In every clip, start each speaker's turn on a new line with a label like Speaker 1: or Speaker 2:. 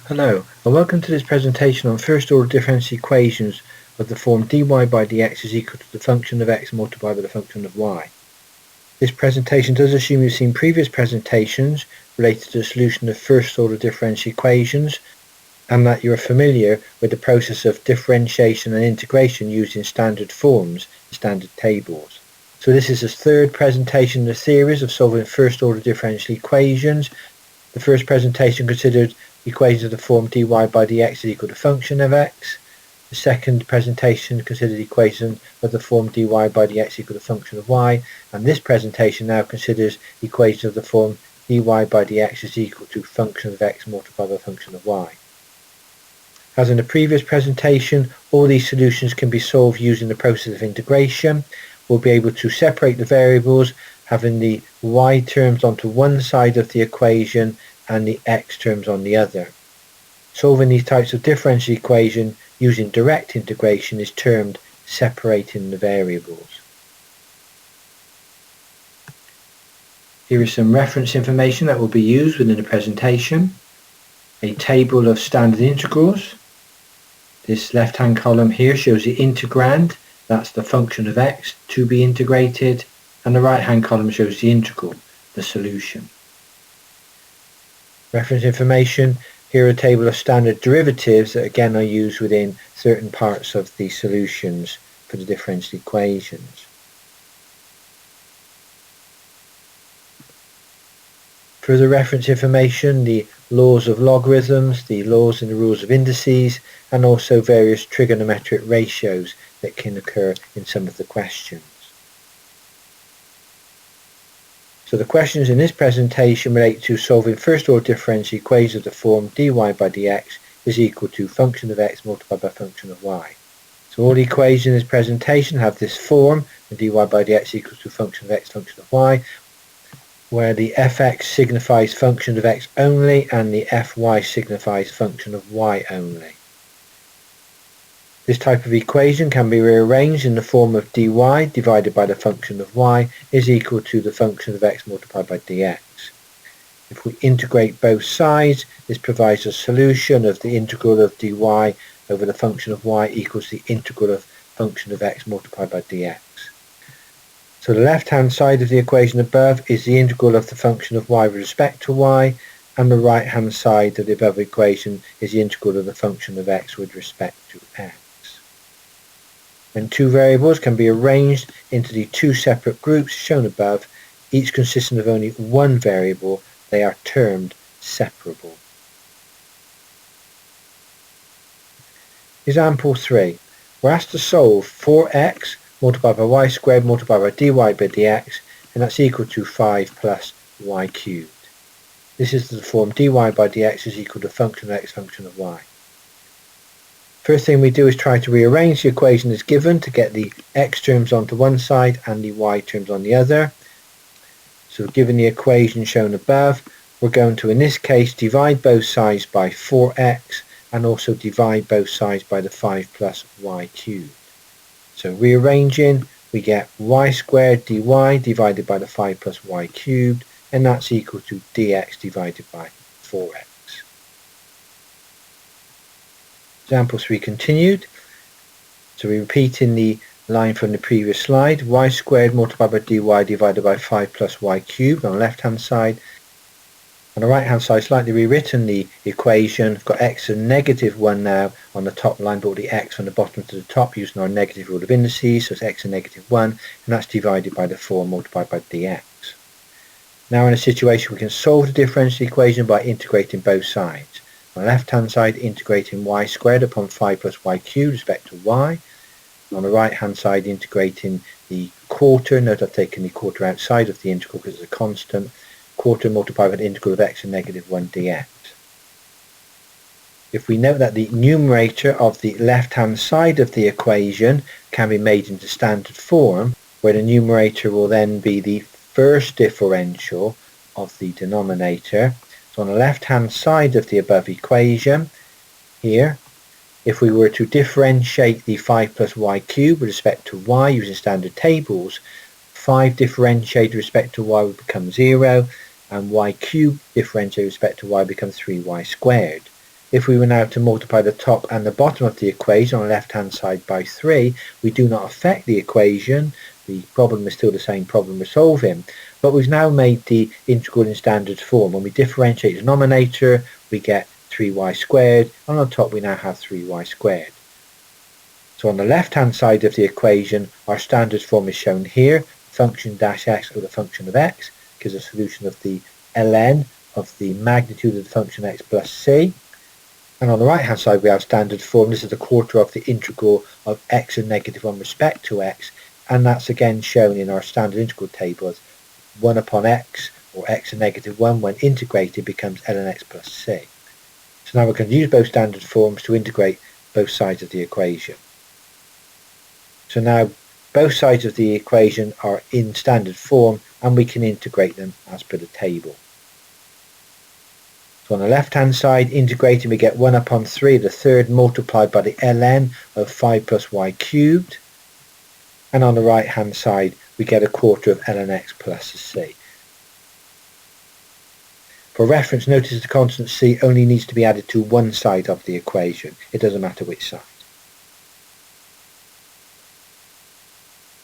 Speaker 1: Hello, and welcome to this presentation on first order differential equations of the form dy by dx is equal to the function of x multiplied by the function of y. This presentation does assume you've seen previous presentations related to the solution of first order differential equations and that you're familiar with the process of differentiation and integration using standard forms and standard tables. So this is the third presentation in the series of solving first order differential equations. The first presentation considered equations of the form dy by dx is equal to function of x. The second presentation considered equations of the form dy by dx equal to function of y, and this presentation now considers equations of the form dy by dx is equal to function of x multiplied by function of y. As in the previous presentation, all these solutions can be solved using the process of integration. We'll be able to separate the variables, having the y terms onto one side of the equation and the x terms on the other. Solving these types of differential equation using direct integration is termed separating the variables. Here is some reference information that will be used within the presentation. A table of standard integrals. This left-hand column here shows the integrand, that's the function of x to be integrated, and the right-hand column shows the integral, the solution. Reference information, here are a table of standard derivatives that again are used within certain parts of the solutions for the differential equations. Further reference information, the laws of logarithms, the laws and the rules of indices, and also various trigonometric ratios that can occur in some of the questions. So the questions in this presentation relate to solving first order differential equations of the form dy by dx is equal to function of x multiplied by function of y. So all the equations in this presentation have this form, the dy by dx equals to function of x function of y, where the fx signifies function of x only and the fy signifies function of y only. This type of equation can be rearranged in the form of dy divided by the function of y is equal to the function of x multiplied by dx. If we integrate both sides, this provides a solution of the integral of dy over the function of y equals the integral of function of x multiplied by dx. So the left-hand side of the equation above is the integral of the function of y with respect to y, and the right-hand side of the above equation is the integral of the function of x with respect to x. When two variables can be arranged into the two separate groups shown above, each consisting of only one variable, they are termed separable. Example 3. We're asked to solve 4x multiplied by y squared multiplied by dy by dx, and that's equal to 5 plus y cubed. This is the form dy by dx is equal to function of x function of y. First thing we do is try to rearrange the equation as given to get the x terms onto one side and the y terms on the other. So given the equation shown above, we're going to in this case divide both sides by 4x and also divide both sides by the 5 plus y cubed. So rearranging, we get y squared dy divided by the 5 plus y cubed, and that's equal to dx divided by 4x. Example 3 continued. So we're repeating the line from the previous slide. Y squared multiplied by dy divided by 5 plus y cubed on the left hand side. On the right hand side, slightly rewritten the equation. We've got x and negative 1 now on the top line, but the x from the bottom to the top using our negative rule of indices. So it's x and negative 1, and that's divided by the 4 multiplied by dx. Now in a situation we can solve the differential equation by integrating both sides. On the left hand side, integrating y squared upon 5 plus y cubed with respect to y. On the right hand side, integrating the quarter. Note I've taken the quarter outside of the integral because it's a constant. Quarter multiplied by the integral of x and negative 1 dx. If we note that the numerator of the left hand side of the equation can be made into standard form, where the numerator will then be the first differential of the denominator. So on the left hand side of the above equation, here, if we were to differentiate the 5 plus y cubed with respect to y using standard tables, 5 differentiated with respect to y would become 0, and y cubed differentiated with respect to y becomes 3y squared. If we were now to multiply the top and the bottom of the equation on the left hand side by 3, we do not affect the equation. The problem is still the same problem we're solving, but we've now made the integral in standard form. When we differentiate the denominator, we get 3y squared, and on top we now have 3y squared. So on the left hand side of the equation, our standard form is shown here. Function dash x over the function of x gives a solution of the ln of the magnitude of the function x plus c. And on the right hand side we have standard form. This is a quarter of the integral of x and negative 1 respect to x, and that's again shown in our standard integral table as 1 upon x, or x and negative 1, when integrated becomes ln x plus c. So now we're going to use both standard forms to integrate both sides of the equation. So now both sides of the equation are in standard form, and we can integrate them as per the table. So on the left hand side, integrating, we get 1 upon 3 the third multiplied by the ln of 5 plus y cubed. And on the right hand side, we get a quarter of ln x plus c. For reference, notice the constant c only needs to be added to one side of the equation. It doesn't matter which side.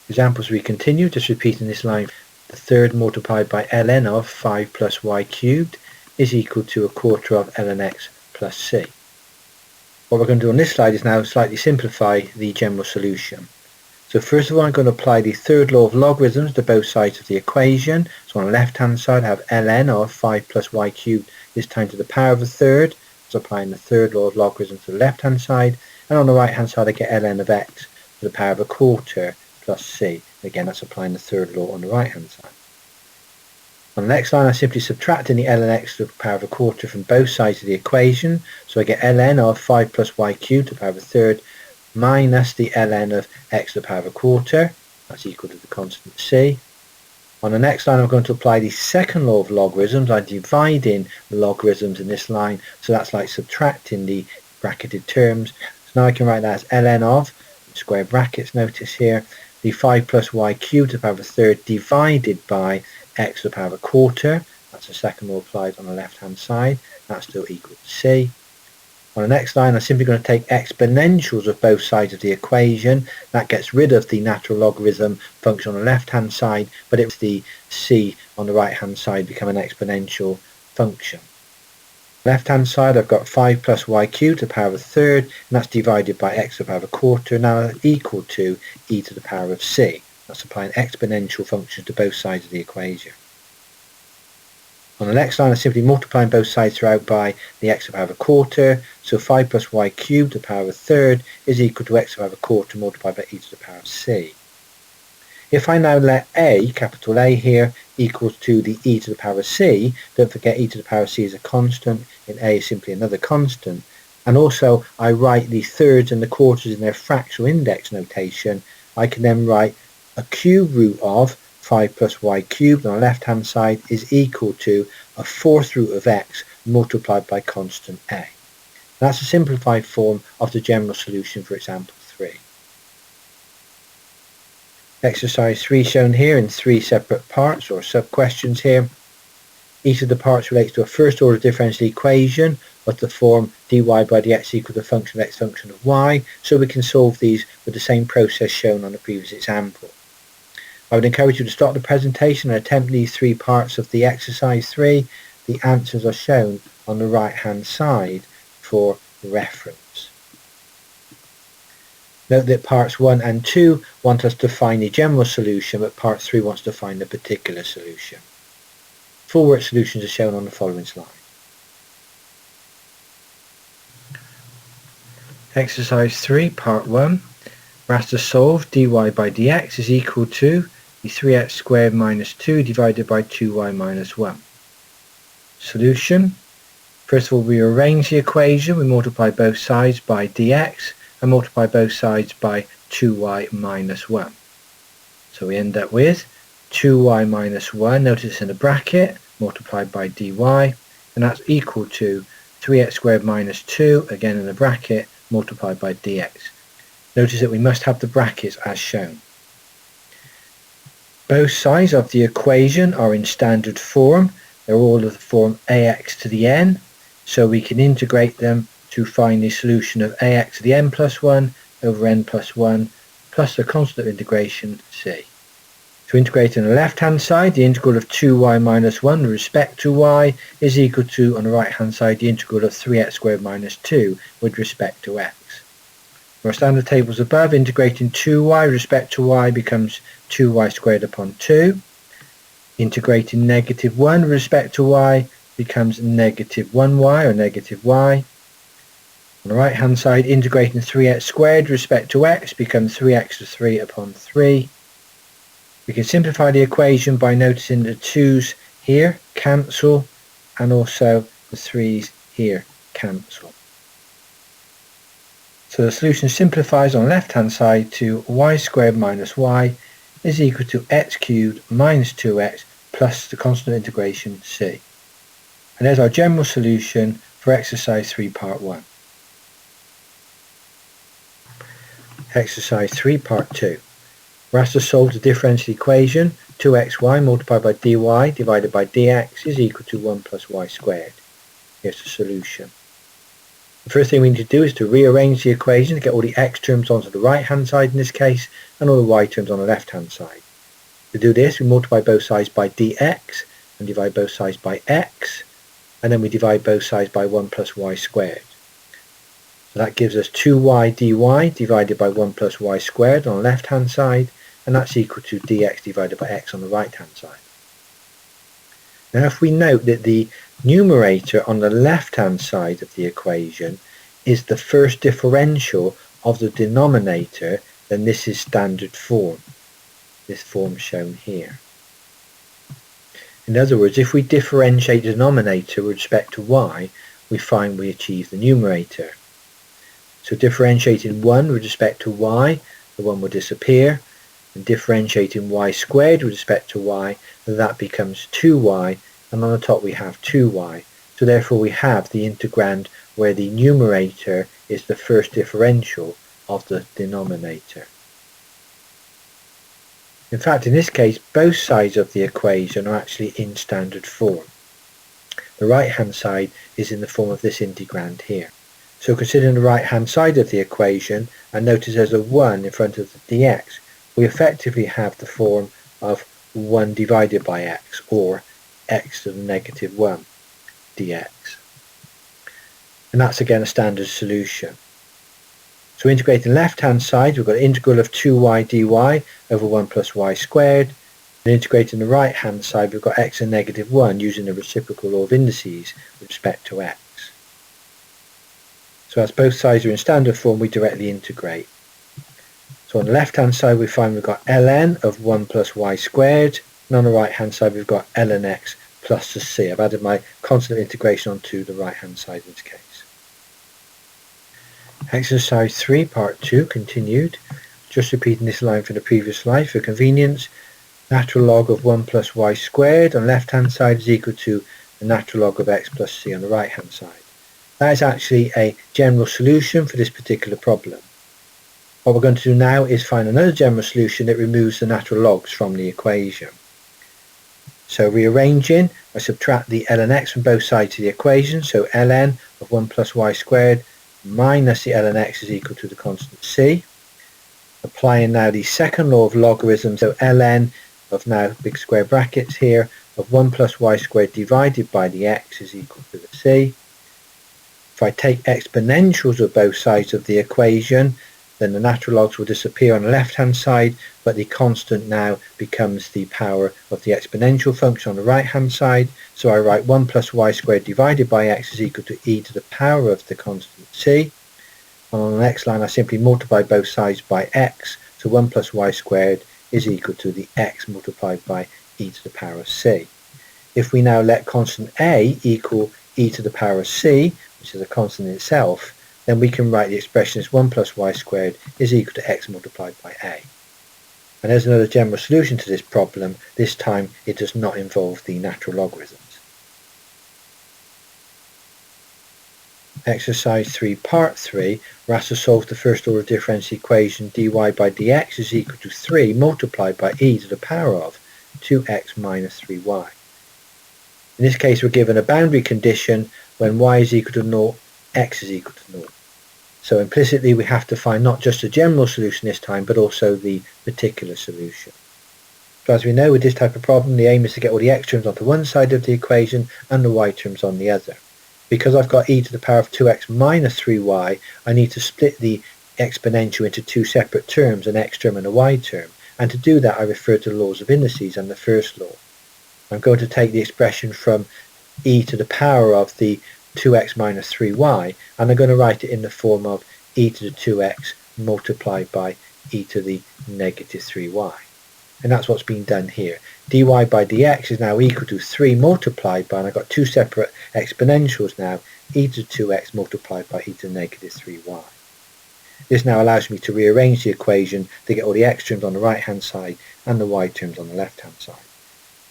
Speaker 1: Examples we continue, just repeating this line. The third multiplied by ln of 5 plus y cubed is equal to a quarter of ln x plus c. What we're going to do on this slide is now slightly simplify the general solution. So first of all, I'm going to apply the third law of logarithms to both sides of the equation. So on the left hand side I have ln of 5 plus y cubed, this time to the power of a third. So applying the third law of logarithms to the left hand side, and on the right hand side I get ln of x to the power of a quarter plus c. Again, that's applying the third law on the right hand side. On the next line, I'm simply subtracting the ln x to the power of a quarter from both sides of the equation. So I get ln of 5 plus y cubed to the power of a third minus the ln of x to the power of a quarter. That's equal to the constant c. On the next line, I'm going to apply the second law of logarithms. I'm dividing the logarithms in this line, so that's like subtracting the bracketed terms. So now I can write that as ln of, square brackets, notice here, the 5 plus y cubed to the power of a third divided by x to the power of a quarter. That's the second law applied on the left hand side. That's still equal to c. On the next line, I'm simply going to take exponentials of both sides of the equation. That gets rid of the natural logarithm function on the left hand side, but it's the c on the right hand side become an exponential function. Left hand side, I've got 5 plus y cubed to the power of a third, and that's divided by x to the power of a quarter, now equal to e to the power of c. That's applying exponential functions to both sides of the equation. On the next line, I'm simply multiplying both sides throughout by the x to the power of a quarter, so 5 plus y cubed to the power of a third is equal to x to the power of a quarter multiplied by e to the power of c. If I now let a, capital A here, equals to the e to the power of c, don't forget e to the power of c is a constant, and a is simply another constant, and also I write the thirds and the quarters in their fractional index notation, I can then write a cube root of 5 plus y cubed on the left hand side is equal to a fourth root of x multiplied by constant a. That's a simplified form of the general solution for example 3. Exercise 3 shown here in 3 separate parts or sub-questions here. Each of the parts relates to a first order differential equation of the form dy by dx equal to the function of x function of y, so we can solve these with the same process shown on the previous example. I would encourage you to stop the presentation and attempt these 3 parts of the exercise 3. The answers are shown on the right hand side for reference. Note that parts 1 and 2 want us to find the general solution, but part 3 wants to find the particular solution. Full work solutions are shown on the following slide. Exercise 3, part 1. We're asked to solve dy by dx is equal to the 3x squared minus 2 divided by 2y minus 1. Solution. First of all, we rearrange the equation. We multiply both sides by dx and multiply both sides by 2y minus 1. So we end up with 2y minus 1, notice in the bracket, multiplied by dy, and that's equal to 3x squared minus 2, again in the bracket, multiplied by dx. Notice that we must have the brackets as shown. Both sides of the equation are in standard form. They're all of the form ax to the n, so we can integrate them to find the solution of ax to the n plus 1 over n plus 1 plus the constant of integration c. To integrate on the left hand side, the integral of 2y minus 1 with respect to y is equal to, on the right hand side, the integral of 3x squared minus 2 with respect to x. For our standard tables above, integrating 2y with respect to y becomes 2y squared upon 2. Integrating negative 1 with respect to y becomes negative 1y or negative y. On the right hand side, integrating 3x squared with respect to x becomes 3x to 3 upon 3. We can simplify the equation by noticing the 2's here cancel and also the 3's here cancel. So the solution simplifies on the left hand side to y squared minus y is equal to x cubed minus 2x plus the constant integration c. And there's our general solution for exercise 3 part 1. Exercise 3 part 2. We're asked to solve the differential equation 2xy multiplied by dy divided by dx is equal to 1 plus y squared. Here's the solution. The first thing we need to do is to rearrange the equation to get all the x terms onto the right hand side in this case and all the y terms on the left hand side. To do this, we multiply both sides by dx and divide both sides by x, and then we divide both sides by 1 plus y squared. So that gives us 2y dy divided by 1 plus y squared on the left hand side, and that's equal to dx divided by x on the right hand side. Now if we note that the numerator on the left hand side of the equation is the first differential of the denominator, then this is standard form, this form shown here. In other words, if we differentiate the denominator with respect to y, we find we achieve the numerator. So differentiating 1 with respect to y, the 1 will disappear, and differentiating y squared with respect to y, that becomes 2y, and on the top we have 2y. So therefore we have the integrand where the numerator is the first differential of the denominator. In fact, in this case, both sides of the equation are actually in standard form. The right hand side is in the form of this integrand here. So considering the right hand side of the equation, and notice there's a 1 in front of the dx, we effectively have the form of 1 divided by x, or x to the negative 1 dx. And that's again a standard solution. So integrating the left hand side, we've got an integral of 2y dy over 1 plus y squared. And integrating the right hand side, we've got x and negative 1 using the reciprocal law of indices with respect to x. So as both sides are in standard form, we directly integrate. So on the left hand side we find we've got ln of 1 plus y squared, and on the right hand side we've got ln x plus the c. I've added my constant integration onto the right hand side in this case. Exercise 3 part 2 continued. Just repeating this line from the previous slide for convenience. Natural log of 1 plus y squared on the left hand side is equal to the natural log of x plus c on the right hand side. That is actually a general solution for this particular problem. What we're going to do now is find another general solution that removes the natural logs from the equation. So rearranging, I subtract the ln x from both sides of the equation, so ln of 1 plus y squared minus the ln x is equal to the constant c. Applying now the second law of logarithms, so ln of now big square brackets here of 1 plus y squared divided by the x is equal to the c. If I take exponentials of both sides of the equation, then the natural logs will disappear on the left hand side, but the constant now becomes the power of the exponential function on the right hand side. So I write 1 plus y squared divided by x is equal to e to the power of the constant c. And on the next line I simply multiply both sides by x, so 1 plus y squared is equal to the x multiplied by e to the power of c. If we now let constant a equal e to the power of c, which is a constant in itself, then we can write the expression as 1 plus y squared is equal to x multiplied by a. And there's another general solution to this problem. This time it does not involve the natural logarithms. Exercise 3 part 3, we're asked to solve the first order differential equation dy by dx is equal to 3 multiplied by e to the power of 2x minus 3y. In this case we're given a boundary condition when y is equal to 0 x is equal to 0. So implicitly we have to find not just a general solution this time, but also the particular solution. So as we know with this type of problem, the aim is to get all the x terms onto one side of the equation and the y terms on the other. Because I've got e to the power of 2x minus 3y, I need to split the exponential into two separate terms, an x term and a y term. And to do that, I refer to the laws of indices and the first law. I'm going to take the expression from e to the power of the 2x minus 3y, and I'm going to write it in the form of e to the 2x multiplied by e to the negative 3y. And that's what's been done here. dy by dx is now equal to 3 multiplied by, and I've got two separate exponentials now, e to 2x multiplied by e to the negative 3y. This now allows me to rearrange the equation to get all the x terms on the right hand side and the y terms on the left hand side.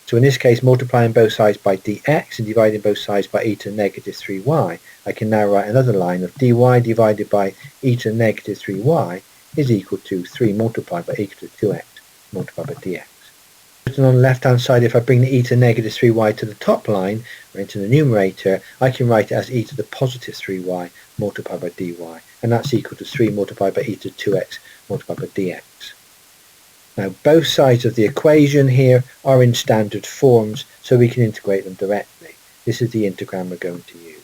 Speaker 1: So in this case, multiplying both sides by dx and dividing both sides by e to the negative 3y, I can now write another line of dy divided by e to the negative 3y is equal to 3 multiplied by e to the 2x multiplied by dx. Written on the left hand side, if I bring the e to the negative 3y to the top line, or into the numerator, I can write it as e to the positive 3y multiplied by dy, and that's equal to 3 multiplied by e to 2x multiplied by dx. Now both sides of the equation here are in standard forms, so we can integrate them directly. This is the integram we're going to use.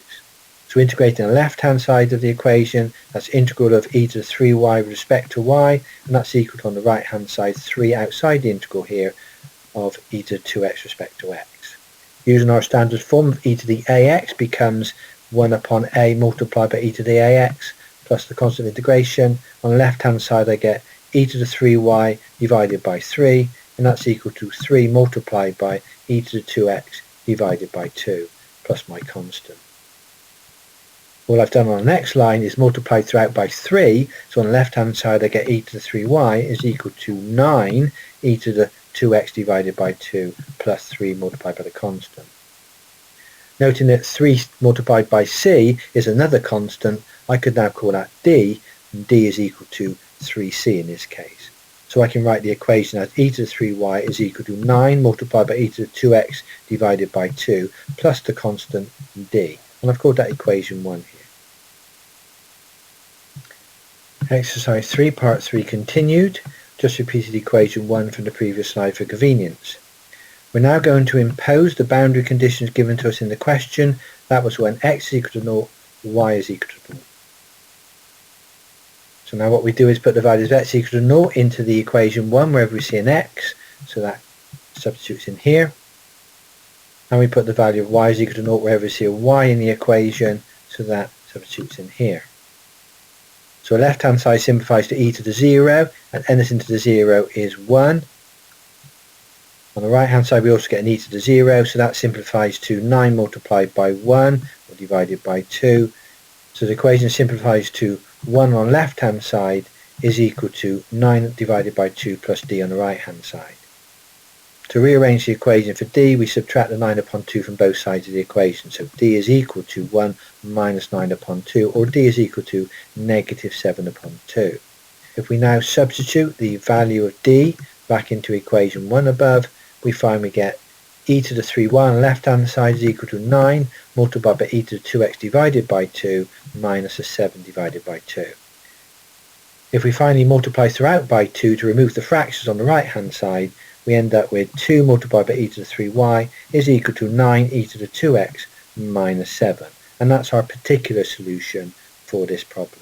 Speaker 1: So integrating the left hand side of the equation, that's integral of e to the 3y with respect to y, and that's equal to on the right hand side 3 outside the integral here of e to the 2x with respect to x. Using our standard form of e to the ax becomes 1 upon a multiplied by e to the ax plus the constant integration. On the left hand side I get e to the 3y divided by 3, and that's equal to 3 multiplied by e to the 2x divided by 2 plus my constant. All I've done on the next line is multiply throughout by 3, so on the left hand side I get e to the 3y is equal to 9 e to the 2x divided by 2 plus 3 multiplied by the constant. Noting that 3 multiplied by c is another constant, I could now call that d, and d is equal to 3c in this case. So I can write the equation as e to the 3y is equal to 9 multiplied by e to the 2x divided by 2 plus the constant d. And I've called that equation 1 here. Exercise 3, part 3 continued. Just repeated equation 1 from the previous slide for convenience. We're now going to impose the boundary conditions given to us in the question. That was when x is equal to 0, y is equal to 0. So now what we do is put the values of x equal to 0 into the equation 1 wherever we see an x, so that substitutes in here. And we put the value of y is equal to 0 wherever we see a y in the equation, so that substitutes in here. So left hand side simplifies to e to the 0, and anything to the 0 is 1. On the right hand side we also get an e to the 0, so that simplifies to 9 multiplied by 1, or divided by 2. So the equation simplifies to 1 on the left hand side is equal to 9 divided by 2 plus d on the right hand side. To rearrange the equation for d, we subtract the 9 upon 2 from both sides of the equation. So d is equal to 1 minus 9 upon 2, or d is equal to negative 7 upon 2. If we now substitute the value of d back into equation 1 above, we find we get e to the 3y on the left hand side is equal to 9 multiplied by e to the 2x divided by 2 minus a 7 divided by 2. If we finally multiply throughout by 2 to remove the fractions on the right hand side, we end up with 2 multiplied by e to the 3y is equal to 9 e to the 2x minus 7. And that's our particular solution for this problem.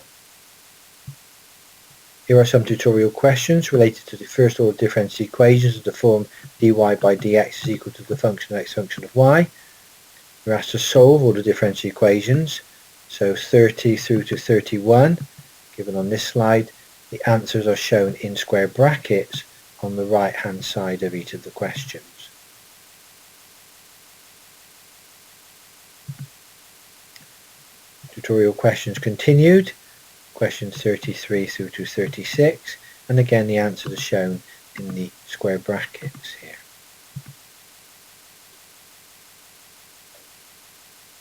Speaker 1: Here are some tutorial questions related to the first order differential equations of the form dy by dx is equal to the function of x function of y. We're asked to solve all the differential equations, so 30 through to 31, given on this slide. The answers are shown in square brackets on the right hand side of each of the questions. Tutorial questions continued, questions 33 through to 36, and again the answers are shown in the square brackets here.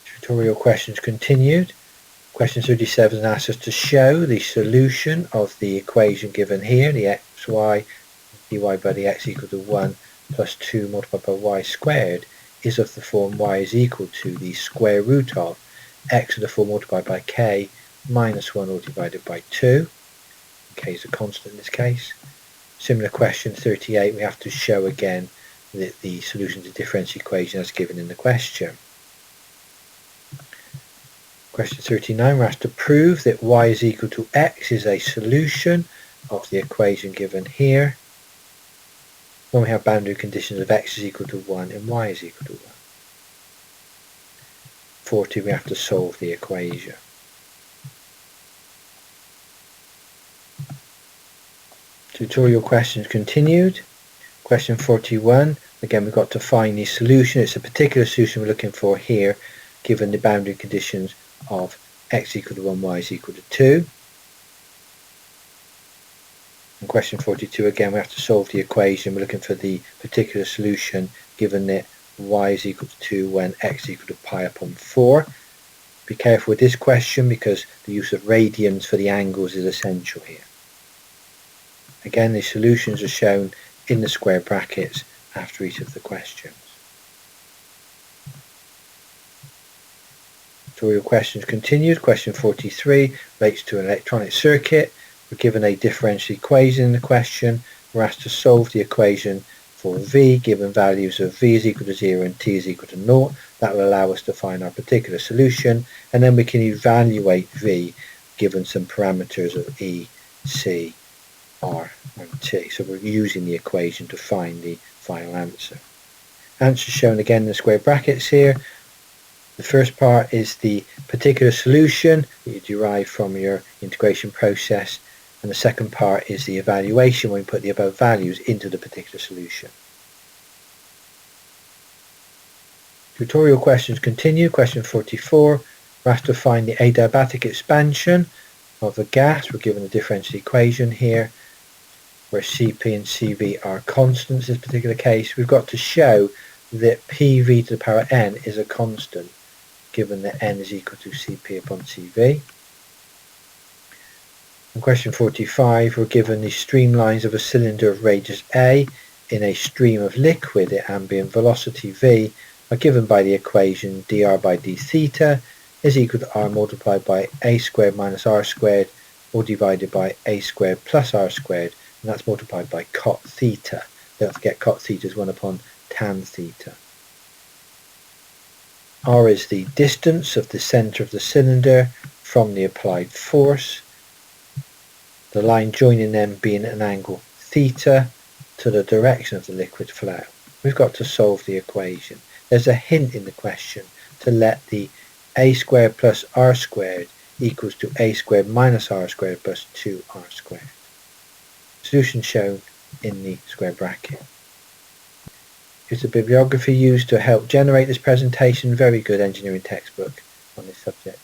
Speaker 1: Tutorial questions continued. Question 37 asks us to show the solution of the equation given here, the xy dy by dx equal to 1 plus 2 multiplied by y squared is of the form y is equal to the square root of x to the 4 multiplied by k minus 1 all divided by 2. K is a constant in this case. Similar question 38, we have to show again that the solution to the differential equation as given in the question. Question 39, we're asked to prove that y is equal to x is a solution of the equation given here when we have boundary conditions of x is equal to 1 and y is equal to 1. 40, we have to solve the equation. Tutorial questions continued. Question 41, again we've got to find the solution. It's a particular solution we're looking for here given the boundary conditions of x equal to 1, y is equal to 2. In question 42 again we have to solve the equation. We're looking for the particular solution given that y is equal to 2 when x is equal to pi upon 4. Be careful with this question because the use of radians for the angles is essential here. Again, the solutions are shown in the square brackets after each of the questions. Tutorial questions continued. Question 43 relates to an electronic circuit. We're given a differential equation in the question. We're asked to solve the equation for v given values of v is equal to 0 and t is equal to 0. That will allow us to find our particular solution, and then we can evaluate v given some parameters of e, c, r and t. So we're using the equation to find the final answer. Answer shown again in the square brackets here. The first part is the particular solution that you derive from your integration process, and the second part is the evaluation when we put the above values into the particular solution. Tutorial questions continue. Question 44, we're asked to find the adiabatic expansion of a gas. We're given a differential equation here where Cp and Cv are constants in this particular case. We've got to show that Pv to the power n is a constant given that n is equal to Cp upon Cv. In question 45, we're given the streamlines of a cylinder of radius a in a stream of liquid at ambient velocity v are given by the equation dr by d theta is equal to r multiplied by a squared minus r squared or divided by a squared plus r squared, and that's multiplied by cot theta. Don't forget cot theta is 1 upon tan theta. R is the distance of the centre of the cylinder from the applied force, the line joining them being an angle theta to the direction of the liquid flow. We've got to solve the equation. There's a hint in the question to let the a squared plus r squared equals to a squared minus r squared plus 2r squared. Solution shown in the square bracket. Here's the bibliography used to help generate this presentation. Very good engineering textbook on this subject.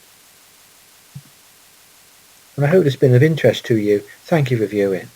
Speaker 1: And I hope it's been of interest to you. Thank you for viewing.